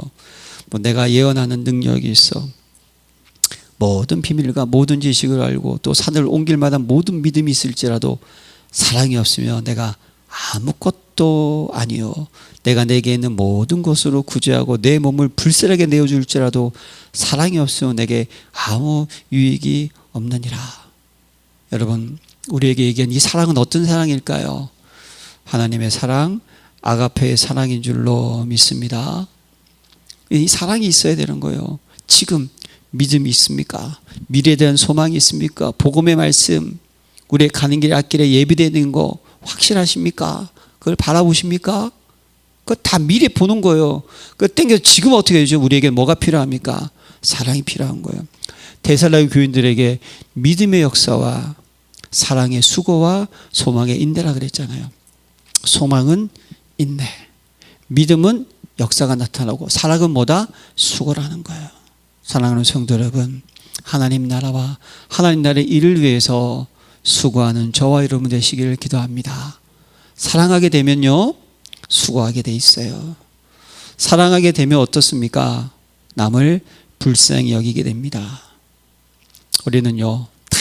내가 예언하는 능력이 있어. 모든 비밀과 모든 지식을 알고 또 산을 옮길 만한 모든 믿음이 있을지라도 사랑이 없으면 내가 아무것도 아니요. 내가 내게 있는 모든 것으로 구제하고 내 몸을 불살하게 내어줄지라도 사랑이 없으면 내게 아무 유익이 없느니라. 여러분, 우리에게 얘기한 이 사랑은 어떤 사랑일까요? 하나님의 사랑, 아가페의 사랑인 줄로 믿습니다. 이 사랑이 있어야 되는 거예요. 지금 믿음이 있습니까? 미래에 대한 소망이 있습니까? 복음의 말씀, 우리의 가는 길 앞길에 예비되는 거 확실하십니까? 그걸 바라보십니까? 그거 다 미래 보는 거예요. 그거 땡겨서 지금 어떻게 되죠? 우리에게 뭐가 필요합니까? 사랑이 필요한 거예요. 데살로니가 교인들에게 믿음의 역사와 사랑의 수고와 소망의 인내라 그랬잖아요. 소망은 인내, 믿음은 역사가 나타나고 사랑은 뭐다? 수고라는 거예요. 사랑하는 성도 여러분, 하나님 나라와 하나님 나라의 일을 위해서 수고하는 저와 여러분 되시기를 기도합니다. 사랑하게 되면요, 수고하게 돼 있어요. 사랑하게 되면 어떻습니까? 남을 불쌍히 여기게 됩니다. 우리는요, 다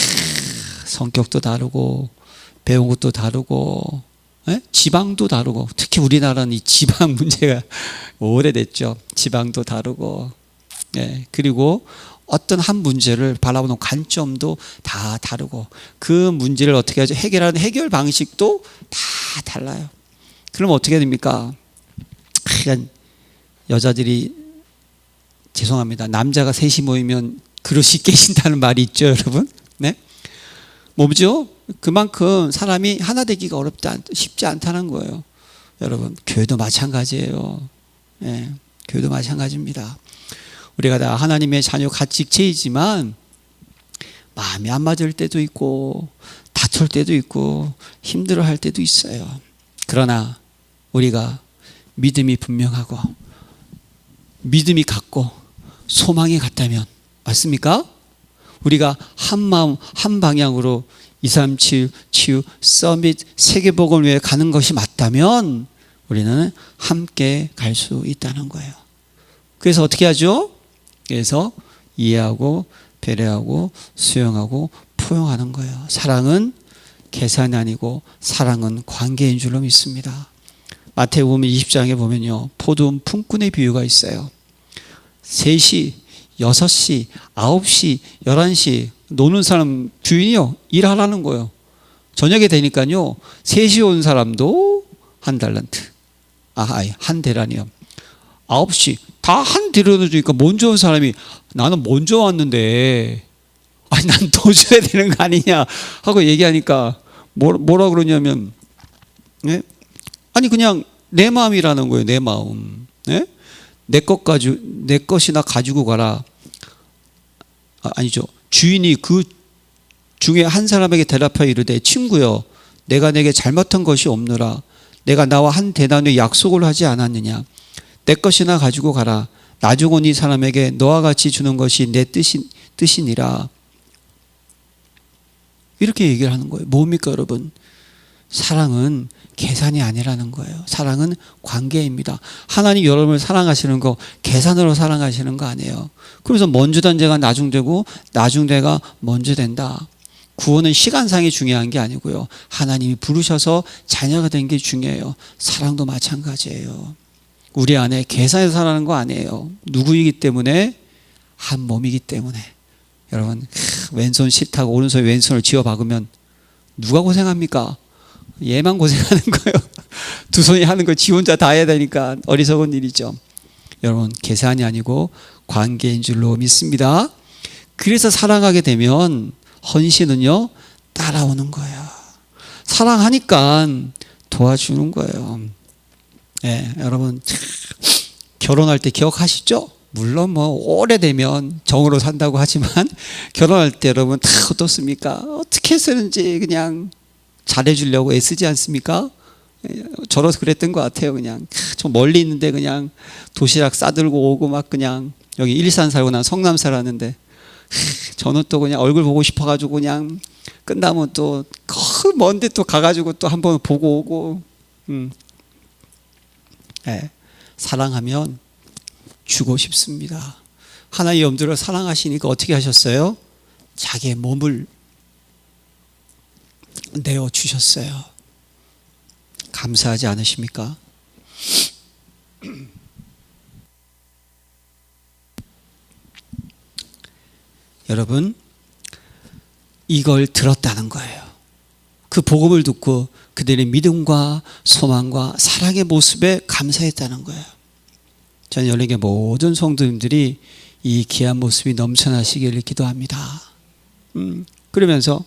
성격도 다르고 배운 것도 다르고 지방도 다르고, 특히 우리나라는 이 지방 문제가 오래됐죠. 지방도 다르고, 그리고 어떤 한 문제를 바라보는 관점도 다 다르고, 그 문제를 어떻게 하죠? 해결하는 해결 방식도 다 달라요. 그럼 어떻게 됩니까? 여자들이, 죄송합니다, 남자가 셋이 모이면 그릇이 깨진다는 말이 있죠, 여러분. 네? 뭐죠? 그만큼 사람이 하나 되기가 쉽지 않다는 거예요. 여러분, 교회도 마찬가지예요. 교회도 마찬가지입니다. 우리가 다 하나님의 자녀 가직체이지만 마음이 안 맞을 때도 있고 다툴 때도 있고 힘들어할 때도 있어요. 그러나 우리가 믿음이 분명하고 믿음이 같고 소망이 같다면, 맞습니까? 우리가 한 마음 한 방향으로 237 치유 서밋 세계복음을 위해 가는 것이 맞다면 우리는 함께 갈 수 있다는 거예요. 그래서 어떻게 하죠? 그래서 이해하고 배려하고 수용하고 포용하는 거예요. 사랑은 계산이 아니고 사랑은 관계인 줄로 믿습니다. 마태복음 20장에 보면요, 포도원 품꾼의 비유가 있어요. 3시, 6시, 9시, 11시 노는 사람 주인이요, 일하라는 거예요. 저녁에 되니까요, 3시 온 사람도 한 달란트, 한 대란이요. 9시 다 한 대란을 주니까 먼저 온 사람이, 나는 먼저 왔는데 난 더 줘야 되는 거 아니냐 하고 얘기하니까 뭐라 그러냐면, 아니 그냥 내 마음이라는 거예요. 내 마음. 내 것이나 가지고 가라. 아니죠. 주인이 그 중에 한 사람에게 대답하여 이르되 친구여 내가 내게 잘못한 것이 없노라. 내가 나와 한 대나무의 약속을 하지 않았느냐. 내 것이나 가지고 가라. 나중 온 이 사람에게 너와 같이 주는 것이 내 뜻이니라. 이렇게 얘기를 하는 거예요. 뭡니까 여러분? 사랑은 계산이 아니라는 거예요. 사랑은 관계입니다. 하나님 여러분을 사랑하시는 거 계산으로 사랑하시는 거 아니에요. 그래서 먼저 된 자가 나중되고 나중되가 먼저 된다. 구원은 시간상이 중요한 게 아니고요. 하나님이 부르셔서 자녀가 된 게 중요해요. 사랑도 마찬가지예요. 우리 안에 계산해서 살아가는 거 아니에요. 누구이기 때문에? 한 몸이기 때문에. 여러분 왼손 싫다고 오른손에 왼손을 쥐어 박으면 누가 고생합니까? 얘만 고생하는 거예요. 두 손이 하는 거 지 혼자 다 해야 되니까 어리석은 일이죠. 여러분 계산이 아니고 관계인 줄로 믿습니다. 그래서 사랑하게 되면 헌신은요 따라오는 거예요. 사랑하니까 도와주는 거예요. 네, 여러분 결혼할 때 기억하시죠? 물론 뭐 오래되면 정으로 산다고 하지만 결혼할 때 여러분 다 어떻습니까? 어떻게 쓰는지 그냥 잘해주려고 애쓰지 않습니까? 저도 그랬던 것 같아요. 그냥 좀 멀리 있는데 그냥 도시락 싸들고 오고 막 그냥 여기 일산 살고 난 성남 살았는데 저는 또 그냥 얼굴 보고 싶어가지고 그냥 끝나면 또 먼데 또 가가지고 또 한번 보고 오고. 네, 사랑하면 주고 싶습니다. 하나님 염두를 사랑하시니까 어떻게 하셨어요? 자기의 몸을 내어 주셨어요. 감사하지 않으십니까? 여러분 이걸 들었다는 거예요. 그 복음을 듣고 그들의 믿음과 소망과 사랑의 모습에 감사했다는 거예요. 저는 열린교회 모든 성도님들이 이 귀한 모습이 넘쳐나시기를 기도합니다. 그러면서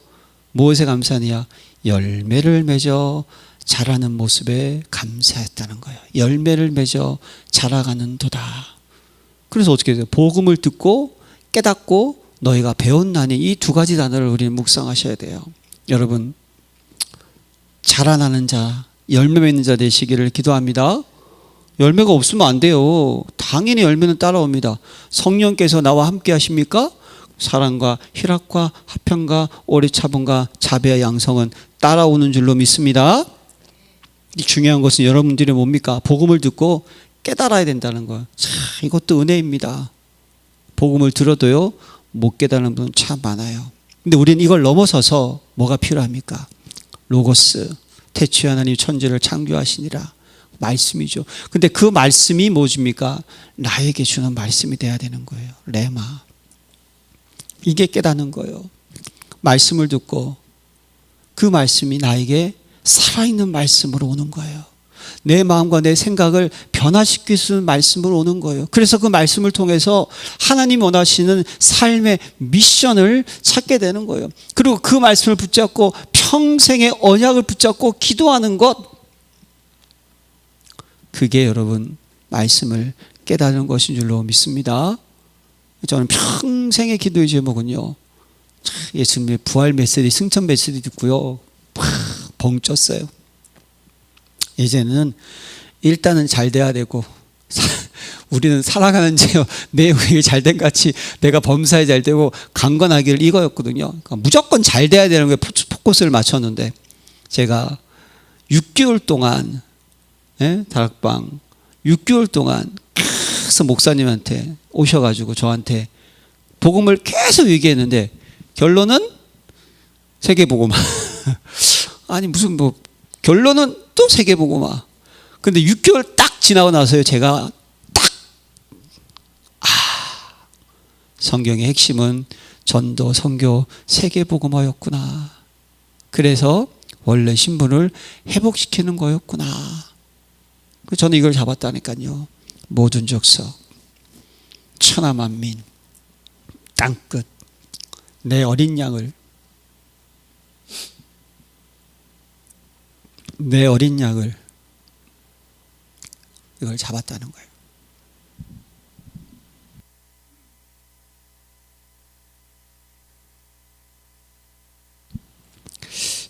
무엇에 감사하느냐? 열매를 맺어 자라는 모습에 감사했다는 거예요. 열매를 맺어 자라가는 도다. 그래서 어떻게 돼요? 복음을 듣고 깨닫고 너희가 배웠나니 이 두 가지 단어를 우리는 묵상하셔야 돼요. 여러분 자라나는 자, 열매 맺는 자 되시기를 기도합니다. 열매가 없으면 안 돼요. 당연히 열매는 따라옵니다. 성령께서 나와 함께 하십니까? 사랑과 희락과 화평과 오래 참음과 자비와 양성은 따라오는 줄로 믿습니다. 중요한 것은 여러분들이 뭡니까? 복음을 듣고 깨달아야 된다는 거예요. 참 이것도 은혜입니다. 복음을 들어도요 못 깨달은 분 참 많아요. 근데 우리는 이걸 넘어서서 뭐가 필요합니까? 로고스, 태초에 하나님 천지를 창조하시니라. 말씀이죠. 근데 그 말씀이 뭐십니까? 나에게 주는 말씀이 돼야 되는 거예요. 레마. 이게 깨닫는 거예요. 말씀을 듣고 그 말씀이 나에게 살아있는 말씀으로 오는 거예요. 내 마음과 내 생각을 변화시킬 수 있는 말씀으로 오는 거예요. 그래서 그 말씀을 통해서 하나님 원하시는 삶의 미션을 찾게 되는 거예요. 그리고 그 말씀을 붙잡고 평생의 언약을 붙잡고 기도하는 것, 그게 여러분 말씀을 깨닫는 것인 줄로 믿습니다. 저는 평생의 기도의 제목은요, 예수님의 부활 메시지, 승천 메시지 듣고요 벙 쪘어요. 이제는 일단은 잘 돼야 되고, 우리는 살아가는 죄요 내 의에 잘된 같이 내가 범사에 잘 되고 강건하기를 이거였거든요. 그러니까 무조건 잘 돼야 되는 거에 포커스를 맞췄는데, 제가 6개월 동안 다락방 6개월 동안 계속 목사님한테 오셔가지고 저한테 복음을 계속 얘기했는데 결론은 세계복음화. 아니 무슨 뭐 결론은 또 세계복음화. 근데 6개월 딱 지나고 나서요 제가 딱 성경의 핵심은 전도, 선교, 세계복음화였구나. 그래서 원래 신분을 회복시키는 거였구나. 저는 이걸 잡았다니까요. 모든 족속, 천하만민, 땅끝, 내 어린 양을 이걸 잡았다는 거예요.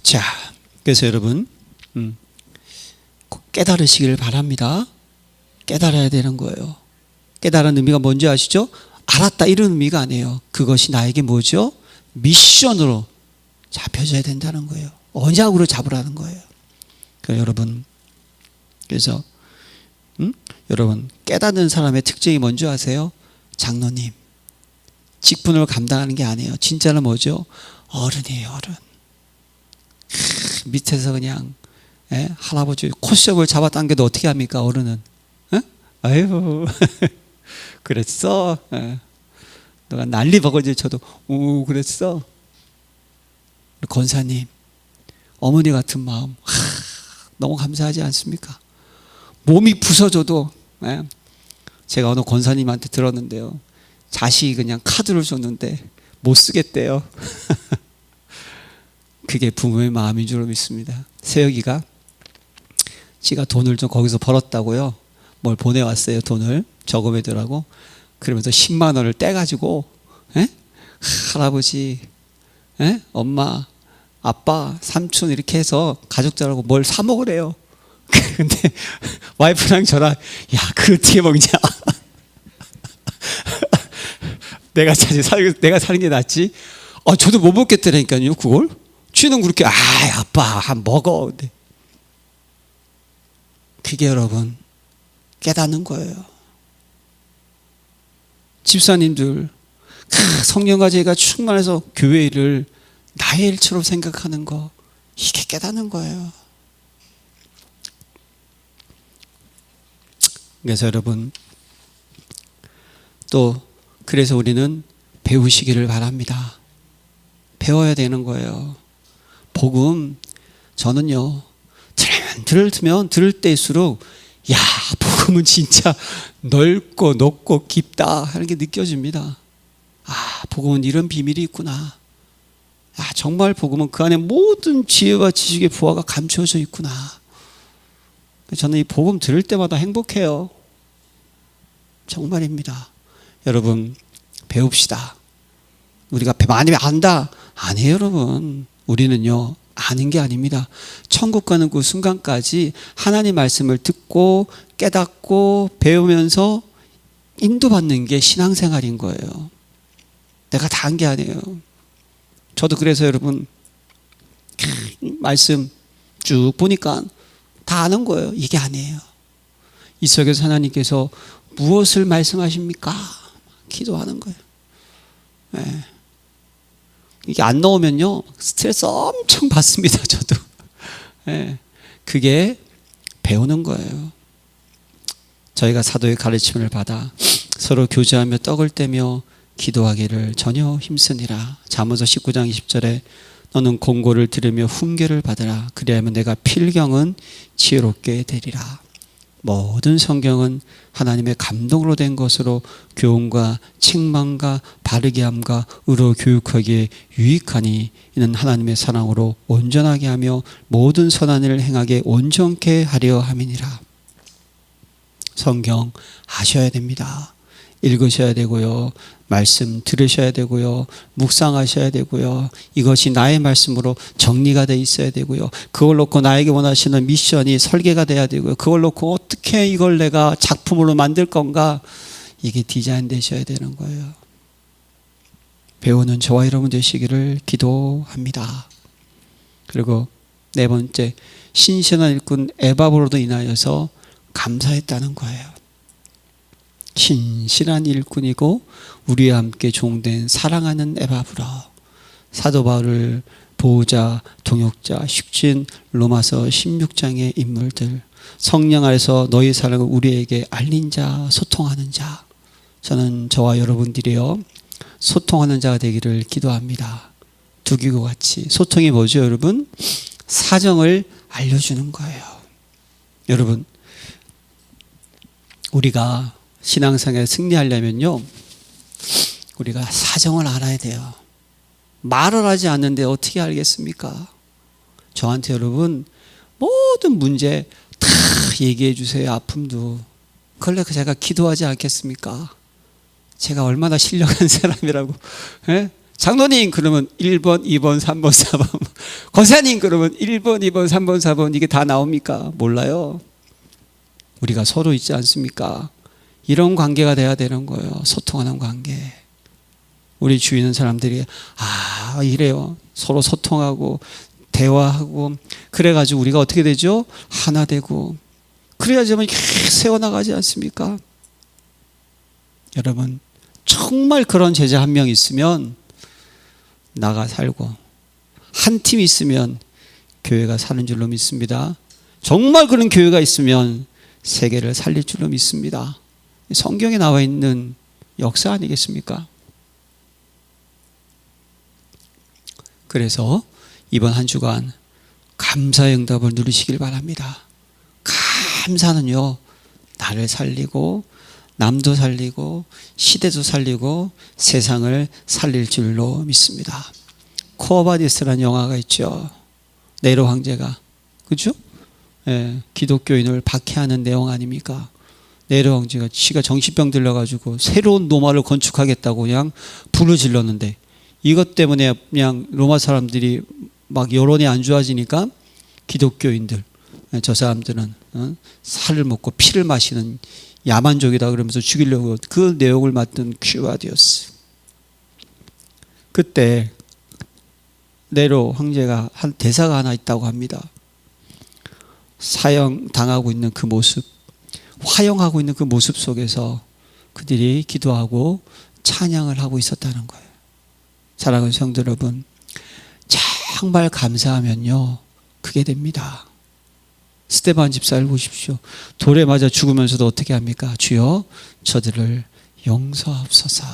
자, 그래서 여러분 꼭 깨달으시길 바랍니다. 깨달아야 되는 거예요. 깨달은 의미가 뭔지 아시죠? 알았다 이런 의미가 아니에요. 그것이 나에게 뭐죠? 미션으로 잡혀져야 된다는 거예요. 언약으로 잡으라는 거예요. 그러니까 여러분, 그래서 여러분 깨닫는 사람의 특징이 뭔지 아세요? 장로님, 직분을 감당하는 게 아니에요. 진짜는 뭐죠? 어른이에요, 어른. 밑에서 그냥 할아버지 코숍을 잡아당겨도 어떻게 합니까? 어른은 아유 그랬어. 너가 난리 버거지 쳐도 오 그랬어. 권사님 어머니 같은 마음 너무 감사하지 않습니까? 몸이 부서져도 제가 어느 권사님한테 들었는데요. 자식이 그냥 카드를 줬는데 못 쓰겠대요. 그게 부모의 마음인 줄 믿습니다. 세혁이가 지가 돈을 좀 거기서 벌었다고요. 뭘 보내왔어요. 돈을 저금해두라고. 그러면서 10만 원을 떼가지고 할아버지, 엄마, 아빠, 삼촌 이렇게 해서 가족들하고 뭘 사 먹으래요. 근데 와이프랑 저랑 야 그거 어떻게 먹냐. 내가 사는 게 낫지. 저도 못 먹겠더라니까요. 그걸 쥐는 그렇게 아빠 한 먹어. 근데 그게 여러분 깨닫는 거예요. 집사님들 성령과 제가 충만해서 교회 일을 나의 일처럼 생각하는 거, 이게 깨닫는 거예요. 그래서 여러분 또 그래서 우리는 배우시기를 바랍니다. 배워야 되는 거예요. 복음 저는요 들을 때일수록 야 복음은 진짜 넓고 높고 깊다 하는 게 느껴집니다. 복음은 이런 비밀이 있구나. 정말 복음은 그 안에 모든 지혜와 지식의 부하가 감춰져 있구나. 저는 이 복음 들을 때마다 행복해요. 정말입니다. 여러분 배웁시다. 우리가 많이 안다 아니에요. 여러분 우리는요 아는 게 아닙니다. 천국 가는 그 순간까지 하나님 말씀을 듣고 깨닫고 배우면서 인도받는 게 신앙생활인 거예요. 내가 다 한 게 아니에요. 저도 그래서 여러분 말씀 쭉 보니까 다 아는 거예요. 이게 아니에요. 이 속에서 하나님께서 무엇을 말씀하십니까? 기도하는 거예요. 네. 이게 안 나오면요 스트레스 엄청 받습니다. 저도. 네. 그게 배우는 거예요. 저희가 사도의 가르침을 받아 서로 교제하며 떡을 떼며 기도하기를 전혀 힘쓰니라. 잠언서 19장 20절에 너는 공고를 들으며 훈계를 받으라. 그리하면 내가 필경은 지혜롭게 되리라. 모든 성경은 하나님의 감동으로 된 것으로 교훈과 책망과 바르게 함과 의로 교육하기에 유익하니 이는 하나님의 사랑으로 온전하게 하며 모든 선한 일을 행하게 온전케 하려 함이니라. 성경 아셔야 됩니다. 읽으셔야 되고요. 말씀 들으셔야 되고요. 묵상하셔야 되고요. 이것이 나의 말씀으로 정리가 돼 있어야 되고요. 그걸 놓고 나에게 원하시는 미션이 설계가 돼야 되고요. 그걸 놓고 어떻게 이걸 내가 작품으로 만들 건가, 이게 디자인 되셔야 되는 거예요. 배우는 저와 여러분 되시기를 기도합니다. 그리고 네 번째, 신실한 일꾼 에바브로도 인하여서 감사했다는 거예요. 신실한 일꾼이고 우리와 함께 종된 사랑하는 에바브로, 사도 바울을 보호자, 동역자, 식진, 로마서 16장의 인물들, 성령 안에서 너희 사랑을 우리에게 알린 자, 소통하는 자. 저는 저와 여러분들이요 소통하는 자가 되기를 기도합니다. 두기고 같이. 소통이 뭐죠, 여러분? 사정을 알려주는 거예요. 여러분, 우리가 신앙생활에 승리하려면요, 우리가 사정을 알아야 돼요. 말을 하지 않는데 어떻게 알겠습니까? 저한테 여러분 모든 문제 다 얘기해 주세요. 아픔도. 그걸 제가 기도하지 않겠습니까? 제가 얼마나 신령한 사람이라고. 예? 장로님 그러면 1번, 2번, 3번, 4번. 권사님 그러면 1번, 2번, 3번, 4번 이게 다 나옵니까? 몰라요. 우리가 서로 있지 않습니까? 이런 관계가 돼야 되는 거예요. 소통하는 관계. 우리 주위에 있는 사람들이 이래요. 서로 소통하고 대화하고 그래가지고 우리가 어떻게 되죠? 하나 되고 그래야지만 세워나가지 않습니까? 여러분 정말 그런 제자 한 명 있으면 나가 살고 한 팀 있으면 교회가 사는 줄로 믿습니다. 정말 그런 교회가 있으면 세계를 살릴 줄로 믿습니다. 성경에 나와 있는 역사 아니겠습니까? 그래서 이번 한 주간 감사의 응답을 누리시길 바랍니다. 감사는요, 나를 살리고 남도 살리고 시대도 살리고 세상을 살릴 줄로 믿습니다. 코어바디스라는 영화가 있죠. 네로 황제가, 그렇죠? 예, 기독교인을 박해하는 내용 아닙니까? 네로 황제가 지가 정신병 들려가지고 새로운 로마를 건축하겠다고 그냥 불을 질렀는데 이것 때문에 그냥 로마 사람들이 막 여론이 안 좋아지니까 기독교인들, 저 사람들은 살을 먹고 피를 마시는 야만족이다 그러면서 죽이려고 그 내용을 맡은 큐아디오스. 그때 네로 황제가 한 대사가 하나 있다고 합니다. 사형당하고 있는 그 모습, 화형하고 있는 그 모습 속에서 그들이 기도하고 찬양을 하고 있었다는 거예요. 사랑하는 성도 여러분, 정말 감사하면요 그게 됩니다. 스데반 집사를 보십시오. 돌에 맞아 죽으면서도 어떻게 합니까? 주여 저들을 용서하옵소서.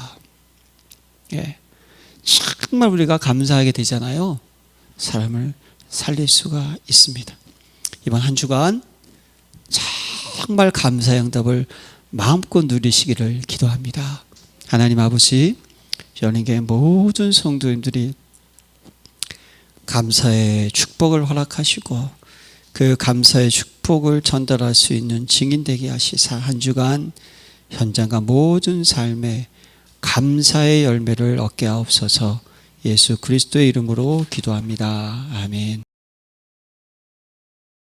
예, 정말 우리가 감사하게 되잖아요. 사람을 살릴 수가 있습니다. 이번 한 주간 정말 감사의 응답을 마음껏 누리시기를 기도합니다. 하나님 아버지, 연인교회 모든 성도님들이 감사의 축복을 허락하시고 그 감사의 축복을 전달할 수 있는 증인 되게 하시사 한 주간 현장과 모든 삶에 감사의 열매를 얻게 하옵소서. 예수 그리스도의 이름으로 기도합니다. 아멘.